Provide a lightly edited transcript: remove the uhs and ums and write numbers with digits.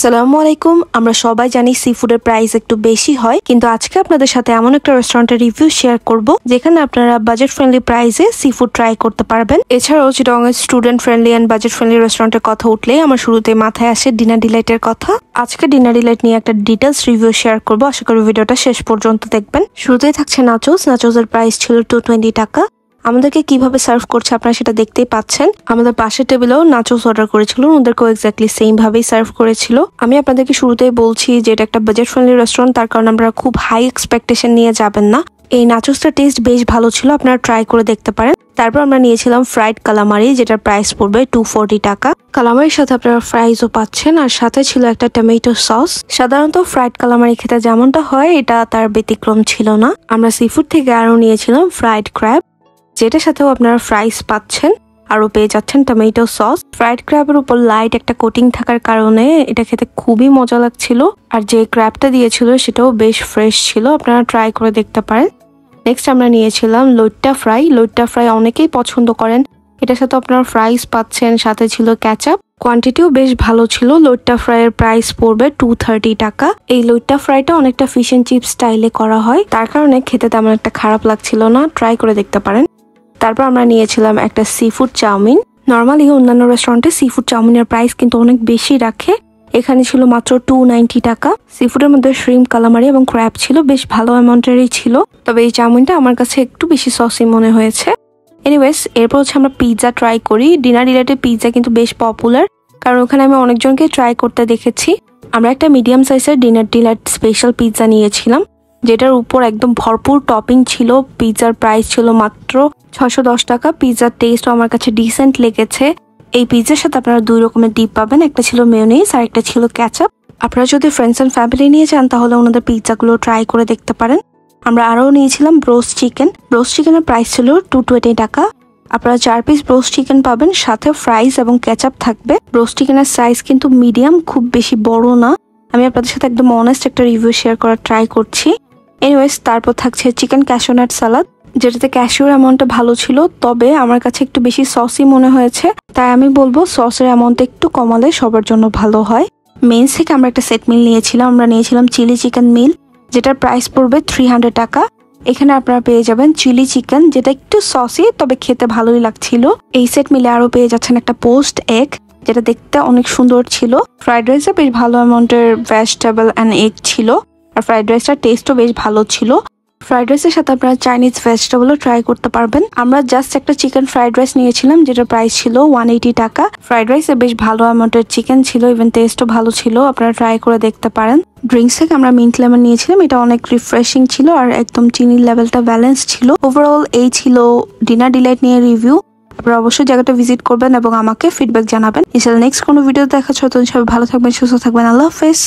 আসসালামু আলাইকুম। আমরা সবাই জানি সি ফুডের প্রাইস একটু বেশি হয়, কিন্তু আজকে আপনাদের সাথে এমন একটা রেস্টুরেন্টের রিভিউ শেয়ার করব যেখানে আপনারা বাজেট ফ্রেন্ডলি প্রাইসে সি ফুড ট্রাই করতে পারবেন। এছাড়াও Chittagong student friendly and budget friendly রেস্টুরেন্টের কথা উঠলেই আমার শুরুতে মাথায় আসে ডিনার ডিলাইটের কথা। আজকে ডিনার ডিলাইট নিয়ে একটা ডিটেলস রিভিউ শেয়ার করব, আশা করি ভিডিওটা শেষ পর্যন্ত দেখবেন। শুরুতেই থাকছে নাচোসের প্রাইস ছিল 220 টাকা। আমাদেরকে কিভাবে সার্ভ করছে আপনারা সেটা দেখতেই পাচ্ছেন। আমাদের পাশের টেবিলেও নাচোস অর্ডার করেছিল, ওদেরকেও এক্স্যাক্টলি সেম ভাবেই সার্ভ করেছিল। আমি আপনাদেরকে শুরুতেই বলছি যে এটা একটা বাজেট ফ্রেন্ডলি রেস্টুরেন্ট, তার কারণে আমরা খুব হাই এক্সপেকটেশন নিয়ে যাবেন না। এই নাচোসটার টেস্ট বেশ ভালো ছিল, আপনারা ট্রাই করে দেখতে পারেন। তারপর আমরা নিয়েছিলাম ফ্রাইড কালামারি, যেটার প্রাইস পড়বে 240 টাকা। কালামারির সাথে আপনারা ফ্রাইজও পাচ্ছেন, আর সাথে ছিল একটা টমেটো সস। সাধারণত ফ্রাইড কালামারি খেতে যেমনটা হয় এটা তার ব্যতিক্রম ছিল না। আমরা সিফুড থেকে আরও নিয়েছিলাম ফ্রাইড ক্র্যাব, যেটার সাথেও আপনারা ফ্রাইস পাচ্ছেন, আরও পেয়ে যাচ্ছেন টমেটো সস। ফ্রাইড ক্র্যাবের উপর লাইট একটা কোটিং থাকার কারণে এটা খেতে খুবই মজা লাগছিল, আর যে ক্র্যাবটা দিয়েছিল সেটাও বেশ ফ্রেশ ছিল, আপনারা ট্রাই করে দেখতে পারেন। নেক্সট আমরা নিয়েছিলাম লইট্টা ফ্রাই অনেকেই পছন্দ করেন। এটার সাথে আপনারা ফ্রাইস পাচ্ছেন, সাথে ছিল ক্যাচআপ। কোয়ান্টিটিও বেশ ভালো ছিল। লইট্টা ফ্রাইয়ের প্রাইস পড়বে 230 টাকা। এই লইট্টা ফ্রাইটা অনেকটা ফিশ এন্ড চিপস স্টাইলে করা হয়, তার কারণে খেতে তেমন একটা খারাপ লাগছিল না, ট্রাই করে দেখতে পারেন। তারপর আমরা নিয়েছিলাম একটা সি ফুড চাউমিন। নর্মালি অন্যান্য রেস্টুরেন্টে সি ফুড চাউমিনের প্রাইস কিন্তু অনেক বেশি রাখে, এখানে ছিল মাত্র 290 টাকা। সি ফুডের মধ্যে শ্রিম্প কালামারি এবং ক্র্যাব ছিল, বেশ ভালো অ্যামাউন্টেরই ছিল, তবে এই চাউমিনটা আমার কাছে একটু বেশি সসি মনে হয়েছে। এনিওয়েজ, এরপর হচ্ছে আমরা পিৎজা ট্রাই করি। ডিনার ডিলাইটের পিৎজা কিন্তু বেশ পপুলার, কারণ ওখানে আমি অনেকজনকে ট্রাই করতে দেখেছি। আমরা একটা মিডিয়াম সাইজের ডিনার ডিলাইট স্পেশাল পিৎজা নিয়েছিলাম, যেটার উপর একদম ভরপুর টপিং ছিল। পিৎজার প্রাইস ছিল মাত্র 610 টাকা। পিৎজার টেস্টও আমার কাছে ডিসেন্ট লেগেছে। এই পিৎজার সাথে আপনারা দুই রকমের ডিপ পাবেন, একটা ছিল মেয়োনিজ আর একটা ছিল ক্যাচআপ। আপনারা যদি ফ্রেন্ডস এন্ড ফ্যামিলি নিয়ে যান তাহলে ওনাদের পিৎজাগুলো ট্রাই করে দেখতে পারেন। আমরা আরও নিয়েছিলাম ব্রোস্ট চিকেনের প্রাইস ছিল 220 টাকা। আপনারা 4 পিস ব্রোস্ট চিকেন পাবেন, সাথে ফ্রাইস এবং ক্যাচআপ থাকবে। ব্রোস্ট চিকেনের সাইজ কিন্তু মিডিয়াম, খুব বেশি বড় না। আমি আপনাদের সাথে একদম অনেস্ট একটা রিভিউ শেয়ার করার ট্রাই করছি। এনিওয়েজ, তারপর থাকছে চিকেন ক্যাশিউ নাট সালাদ, যেটাতে ক্যাশিউর অ্যামাউন্টটা ভালো ছিল, তবে আমার কাছে একটু বেশি সসই মনে হয়েছে, তাই আমি বলবো সসের অ্যামাউন্টটা একটু কমালে সবার জন্য ভালো হয়। মেইনস থেকে আমরা একটা সেট মিল নিয়েছিলাম। আমরা নিয়েছিলাম চিলি চিকেন মিল, যেটার প্রাইস পড়বে 300 টাকা। এখানে আপনারা পেয়ে যাবেন চিলি চিকেন, যেটা একটু সসি তবে খেতে ভালোই লাগছিল। এই সেট মিলে আরও পেয়ে যাচ্ছেন একটা পোস্ট এগ, যেটা দেখতে অনেক সুন্দর ছিল। ফ্রাইড রাইসে বেশ ভালো অ্যামাউন্টের ভেজিটেবল অ্যান্ড এগ ছিল, আর ফ্রাইড রাইসটার টেস্টও বেশ ভালো ছিল। ফ্রাইড রাইসের সাথে আপনারা চাইনিজ ভেজিটেবলও ট্রাই করতে পারবেন। আমরা জাস্ট একটা চিকেন ফ্রাইড রাইস নিয়েছিলাম, যেটার প্রাইস ছিল 180 টাকা। ফ্রাইড রাইসে বেশ ভালো অ্যামাউন্টের চিকেন ছিল, ইভেন টেস্টও ভালো ছিল, আপনারা ট্রাই করে দেখতে পারেন। ড্রিঙ্কস থেকে আমরা মিন্ট লেমন নিয়েছিলাম, এটা অনেক রিফ্রেশিং ছিল আর একদম চিনির লেভেলটা ব্যালেন্স ছিল। ওভারঅল এই ছিল ডিনার ডিলাইট নিয়ে রিভিউ। আপনারা অবশ্যই জায়গাটা ভিজিট করবেন এবং আমাকে ফিডব্যাক জানাবেন। ইনশাআল্লাহ নেক্সট কোনো ভিডিও দেখা হচ্ছে। সবাই ভালো থাকবেন, সুস্থ থাকবেন। আল্লাহ হাফেজ।